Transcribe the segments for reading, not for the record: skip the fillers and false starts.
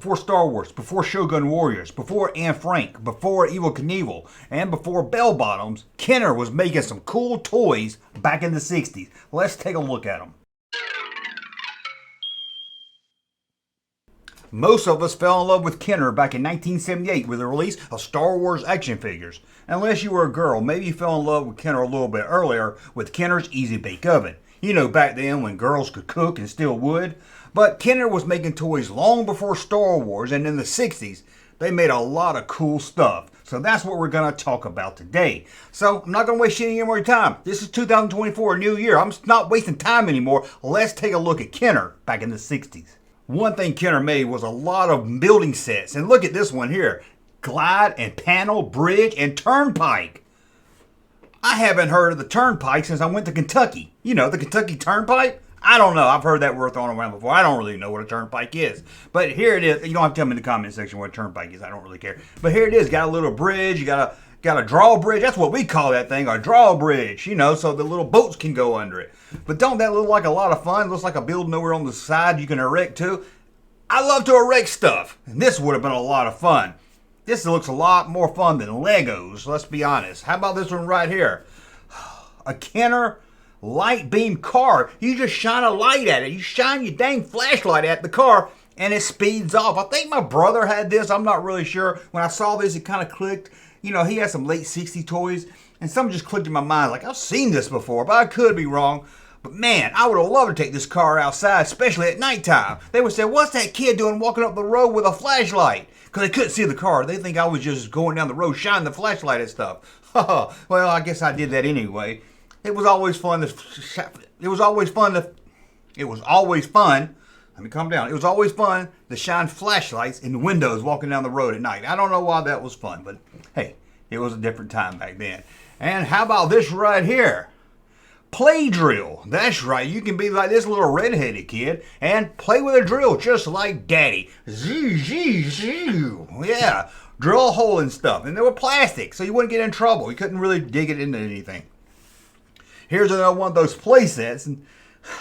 before Star Wars, before Shogun Warriors, before Anne Frank, before Evel Knievel, and before Bell Bottoms, Kenner was making some cool toys back in the 60s. Let's take a look at them. Most of us fell in love with Kenner back in 1978 with the release of Star Wars action figures. Unless you were a girl, maybe you fell in love with Kenner a little bit earlier with Kenner's Easy Bake Oven. You know, back then when girls could cook and still would. But Kenner was making toys long before Star Wars, and in the 60s, they made a lot of cool stuff. So that's what we're going to talk about today. So I'm not going to waste any more time. This is 2024, a new year. I'm not wasting time anymore. Let's take a look at Kenner back in the 60s. One thing Kenner made was a lot of building sets. And look at this one here. Glide and panel, bridge, and turnpike. I haven't heard of the turnpike since I went to Kentucky. You know, the Kentucky Turnpike? I don't know. I've heard that word thrown around before. I don't really know what a turnpike is. But here it is. You don't have to tell me in the comment section what a turnpike is. I don't really care. But here it is. Got a little bridge. You got a drawbridge. That's what we call that thing, a drawbridge. You know, so the little boats can go under it. But don't that look like a lot of fun? It looks like a building over on the side you can erect too. I love to erect stuff. And this would have been a lot of fun. This looks a lot more fun than Legos, let's be honest. How about this one right here? A Kenner light beam car. You just shine a light at it. You shine your dang flashlight at the car and it speeds off. I think my brother had this. I'm not really sure. When I saw this, it kind of clicked. You know, he had some late 60s toys and some just clicked in my mind like, I've seen this before, but I could be wrong. But man, I would have loved to take this car outside, especially at nighttime. They would say, what's that kid doing walking up the road with a flashlight? Because they couldn't see the car. They think I was just going down the road shining the flashlight at stuff. Well, I guess I did that anyway. It was always fun. It was always fun. Let me calm down. It was always fun to shine flashlights in the windows walking down the road at night. I don't know why that was fun, but hey, it was a different time back then. And how about this right here? Play drill. That's right. You can be like this little redheaded kid and play with a drill just like Daddy. Yeah, drill a hole and stuff. And they were plastic, so you wouldn't get in trouble. You couldn't really dig it into anything. Here's another one of those play sets. And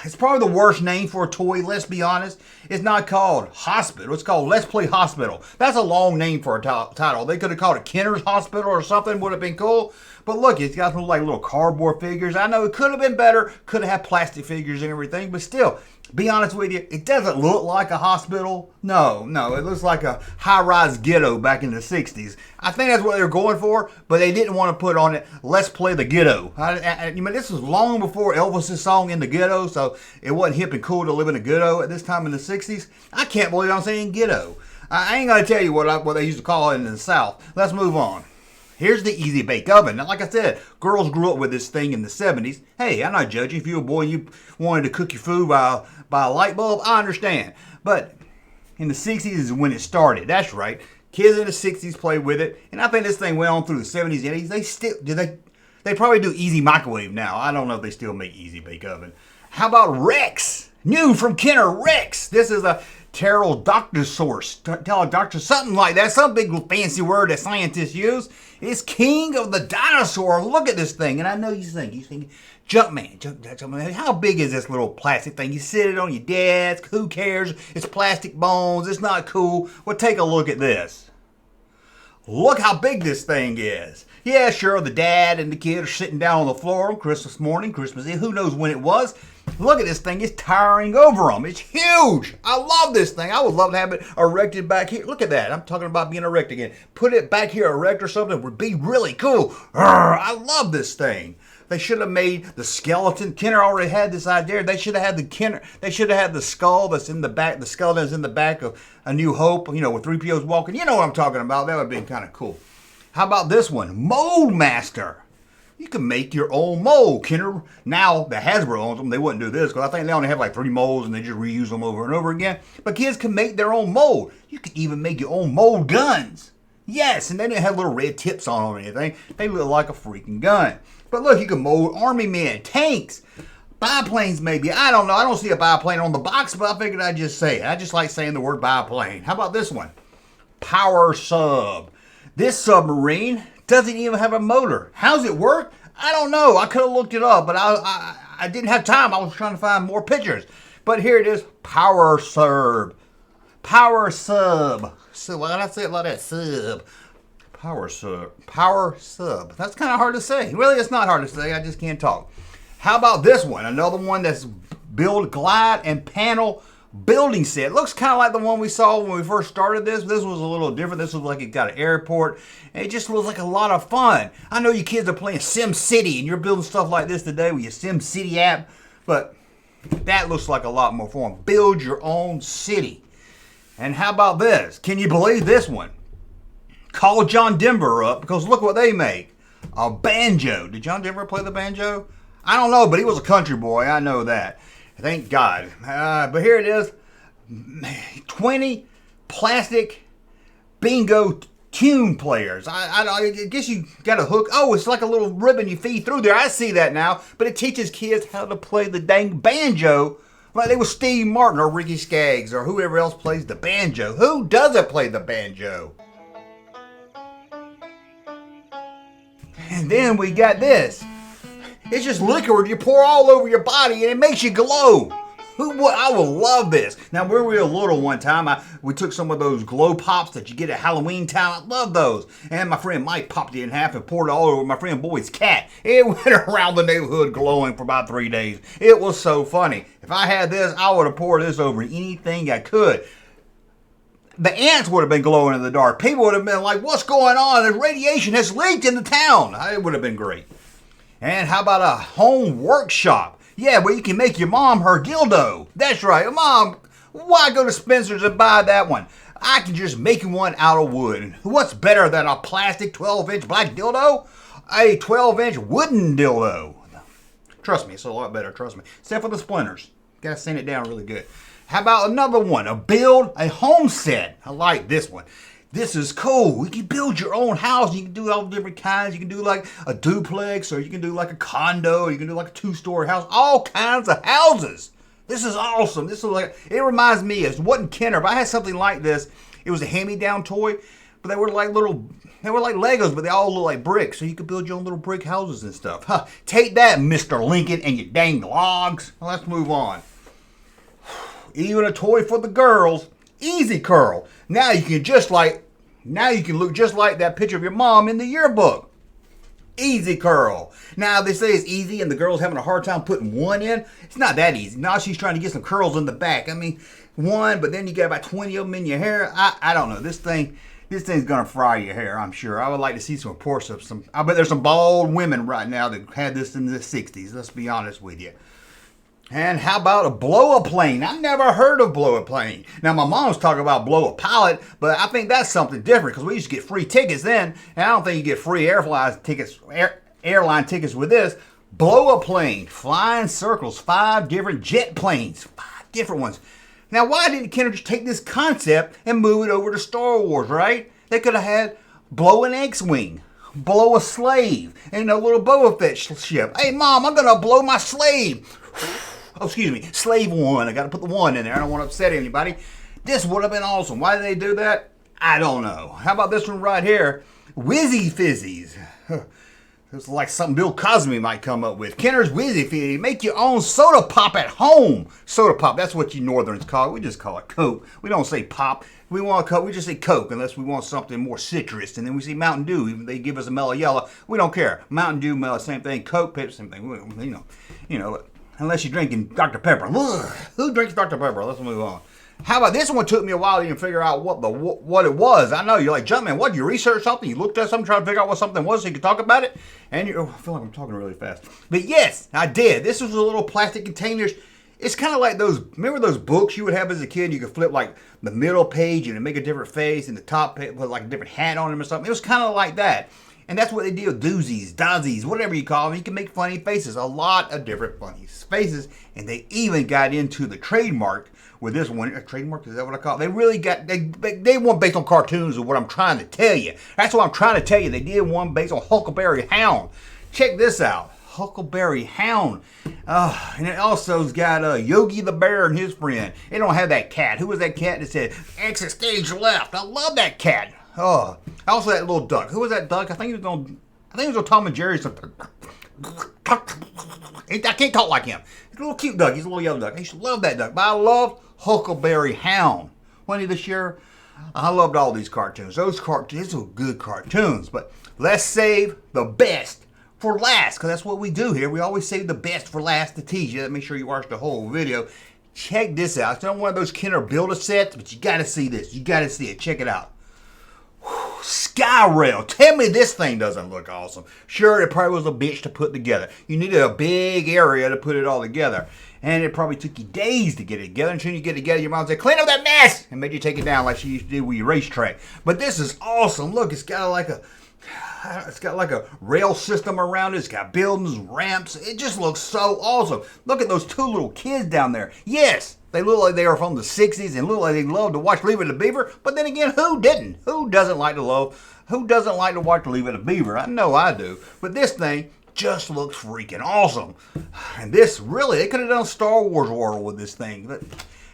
it's probably the worst name for a toy, let's be honest. It's not called Hospital. It's called Let's Play Hospital. That's a long name for a title. They could have called it Kenner's Hospital or something. Would have been cool. But look, it's got some like little cardboard figures. I know it could have been better. Could have had plastic figures and everything. But still, be honest with you, it doesn't look like a hospital. No, it looks like a high-rise ghetto back in the 60s. I think that's what they were going for, but they didn't want to put on it, Let's Play the Ghetto. This was long before Elvis's song In the Ghetto, so it wasn't hip and cool to live in a ghetto at this time in the 60s. I can't believe I'm saying ghetto. I ain't going to tell you what they used to call it in the South. Let's move on. Here's the Easy Bake Oven. Now, like I said, girls grew up with this thing in the 70s. Hey, I'm not judging. If you were a boy and you wanted to cook your food by a light bulb, I understand. But in the 60s is when it started. That's right. Kids in the 60s played with it. And I think this thing went on through the 70s and 80s. They probably do Easy Microwave now. I don't know if they still make Easy Bake Oven. How about Rex? New from Kenner, Rex. This is a pterodactyl something like that. Some big fancy word that scientists use. It's king of the dinosaur. Look at this thing. And I know you think, Junkman. How big is this little plastic thing? You sit it on your desk. Who cares? It's plastic bones. It's not cool. Well, take a look at this. Look how big this thing is. Yeah, sure, the dad and the kid are sitting down on the floor on Christmas morning, Christmas Eve. Who knows when it was? Look at this thing. It's towering over them. It's huge. I love this thing. I would love to have it erected back here. Look at that. I'm talking about being erect again. Put it back here erect or something would be really cool. I love this thing. They should have made the skeleton. Kenner already had this idea. They should have had the skull that's in the back. The skeleton is in the back of A New Hope, with 3POs walking. You know what I'm talking about. That would have been kind of cool. How about this one? Mold Master. You can make your own mold. Kenner, now that Hasbro owns them, they wouldn't do this because I think they only have like 3 molds and they just reuse them over and over again. But kids can make their own mold. You can even make your own mold guns. Yes, and they didn't have little red tips on them or anything. They look like a freaking gun. But look, you can mold army men, tanks, biplanes maybe. I don't know. I don't see a biplane on the box, but I figured I'd just say it. I just like saying the word biplane. How about this one? Power Sub. This submarine doesn't even have a motor. How's it work? I don't know. I could have looked it up, but I didn't have time. I was trying to find more pictures. But here it is, Power Sub. Power sub. So why did I say it like that? Sub. Power sub. Power sub. That's kind of hard to say. Really, it's not hard to say. I just can't talk. How about this one? Another one that's build, glide, and panel building set. Looks kind of like the one we saw when we first started this. This was a little different. This was like it got an airport. And it just looks like a lot of fun. I know you kids are playing Sim City and you're building stuff like this today with your Sim City app. But that looks like a lot more fun. Build your own city. And how about this? Can you believe this one? Call John Denver up because look what they make. A banjo. Did John Denver play the banjo? I don't know, but he was a country boy. I know that. Thank God. But here it is. 20 plastic bingo tune players. I guess you got a hook. Oh, it's like a little ribbon you feed through there. I see that now. But it teaches kids how to play the dang banjo like they was Steve Martin or Ricky Skaggs or whoever else plays the banjo. Who doesn't play the banjo? And then we got this. It's just liquid you pour all over your body and it makes you glow. I would love this. Now, when we were little one time, we took some of those glow pops that you get at Halloween time. I love those. And my friend Mike popped it in half and poured it all over my friend Boyd's cat. It went around the neighborhood glowing for about 3 days. It was so funny. If I had this, I would have poured this over anything I could. The ants would have been glowing in the dark. People would have been like, what's going on? The radiation has leaked in the town. It would have been great. And how about a home workshop? Yeah, where you can make your mom her dildo. That's right. Mom, why go to Spencer's and buy that one? I can just make one out of wood. What's better than a plastic 12-inch black dildo? A 12-inch wooden dildo. Trust me, it's a lot better. Trust me. Except for the splinters. Gotta sand it down really good. How about another one? Build a home set. I like this one. This is cool. You can build your own house. You can do all different kinds. You can do like a duplex, or you can do like a condo, or you can do like a 2-story house. All kinds of houses. This is awesome. This is like, it reminds me, it wasn't Kenner, but I had something like this. It was a hand-me-down toy, but they were like Legos, but they all look like bricks. So you could build your own little brick houses and stuff. Huh. Take that, Mr. Lincoln, and your dang logs. Well, let's move on. Even a toy for the girls. Easy curl. Now you can look just like that picture of your mom in the yearbook. Easy curl. Now they say it's easy and the girl's having a hard time putting one in. It's not that easy. Now she's trying to get some curls in the back. I mean, one, but then you got about 20 of them in your hair. I don't know. This thing's gonna fry your hair, I'm sure. I would like to see some reports of some. I bet there's some bald women right now that had this in the 60s. Let's be honest with you. And how about a blow-a-plane? I've never heard of blow-a-plane. Now, my mom's talking about blow-a-pilot, but I think that's something different because we used to get free tickets then, and I don't think you get free airline tickets with this. Blow-a-plane, flying circles, 5 different jet planes, 5 different ones. Now, why didn't Kenner just take this concept and move it over to Star Wars, right? They could have had blow an X-wing, blow a slave, and a little Boba Fett ship. Hey, Mom, I'm going to blow my slave. Oh, excuse me, slave 1. I got to put the 1 in there. I don't want to upset anybody. This would have been awesome. Why did they do that? I don't know. How about this one right here? Whizzy Fizzies. It's like something Bill Cosby might come up with. Kenner's Whizzy Fizzy. Make your own soda pop at home. Soda pop, that's what you northerns call it. We just call it Coke. We don't say pop. We want Coke, we just say Coke unless we want something more citrus. And then we say Mountain Dew. Even they give us a mellow yellow. We don't care. Mountain Dew, mellow, same thing. Coke, Pepsi, same thing. You know. Unless you're drinking Dr. Pepper. Ugh, who drinks Dr. Pepper? Let's move on. How about this one? Took me a while to even figure out what it was. I know you're like, Junkman, what? You researched something? You looked at something, trying to figure out what something was so you could talk about it? And I feel like I'm talking really fast. But yes, I did. This was a little plastic containers. It's kind of like remember those books you would have as a kid? You could flip like the middle page and make a different face, and the top page put like a different hat on them or something. It was kind of like that. And that's what they do with DeDoozies, whatever you call them. You can make funny faces, a lot of different funny faces. And they even got into the trademark with this one. A trademark, is that what I call it? They really got, they weren't based on cartoons of what I'm trying to tell you. That's what I'm trying to tell you. They did one based on Huckleberry Hound. Check this out. Huckleberry Hound. And it also's got Yogi the Bear and his friend. They don't have that cat. Who was that cat that said, exit stage left? I love that cat. Oh, also that little duck. Who was that duck? I think he was on Tom and Jerry. I can't talk like him. He's a little cute duck. He's a little yellow duck. I used to love that duck. But I love Huckleberry Hound. plenty to share. I loved all these cartoons. Those were good cartoons, but let's save the best for last, because that's what we do here. We always save the best for last to tease you. Make sure you watch the whole video. Check this out. It's not one of those Kenner Build-A-Sets, but you got to see this. You got to see it. Check it out. Sky Rail. Tell me this thing doesn't look awesome. Sure, it probably was a bitch to put together. You needed a big area to put it all together. And it probably took you days to get it together. Until you get it together, your mom said, clean up that mess! And made you take it down like she used to do with your racetrack. But this is awesome. Look, it's got like a rail system around it. It's got buildings, ramps. It just looks so awesome. Look at those two little kids down there. Yes, they look like they are from the 60s and look like they love to watch Leave It to Beaver. But then again, who didn't? Who doesn't like to watch Leave It to Beaver? I know I do. But this thing just looks freaking awesome. And this, really, they could have done Star Wars World with this thing. But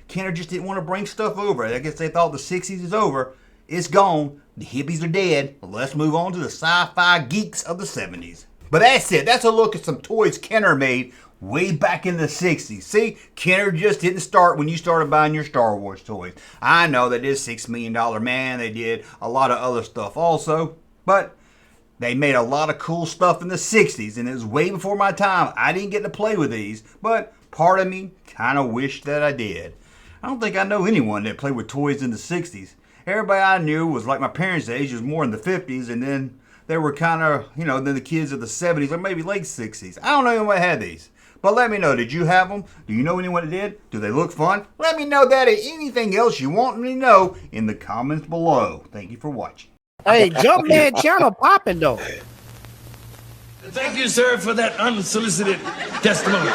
Kenner just didn't want to bring stuff over. I guess they thought the 60s is over. It's gone. The hippies are dead. Let's move on to the sci-fi geeks of the 70s. But that's it. That's a look at some toys Kenner made way back in the 60s. See, Kenner just didn't start when you started buying your Star Wars toys. I know they did $6 Million Man. They did a lot of other stuff also. But they made a lot of cool stuff in the 60s. And it was way before my time. I didn't get to play with these. But part of me kind of wished that I did. I don't think I know anyone that played with toys in the 60s. Everybody I knew was like my parents' age, was more in the 50s, and then they were kind of, then the kids of the 70s or maybe late 60s. I don't know anyone that had these. But let me know, did you have them? Do you know anyone that did? Do they look fun? Let me know that and anything else you want me to know in the comments below. Thank you for watching. Hey, Junkman channel popping though. Thank you, sir, for that unsolicited testimony.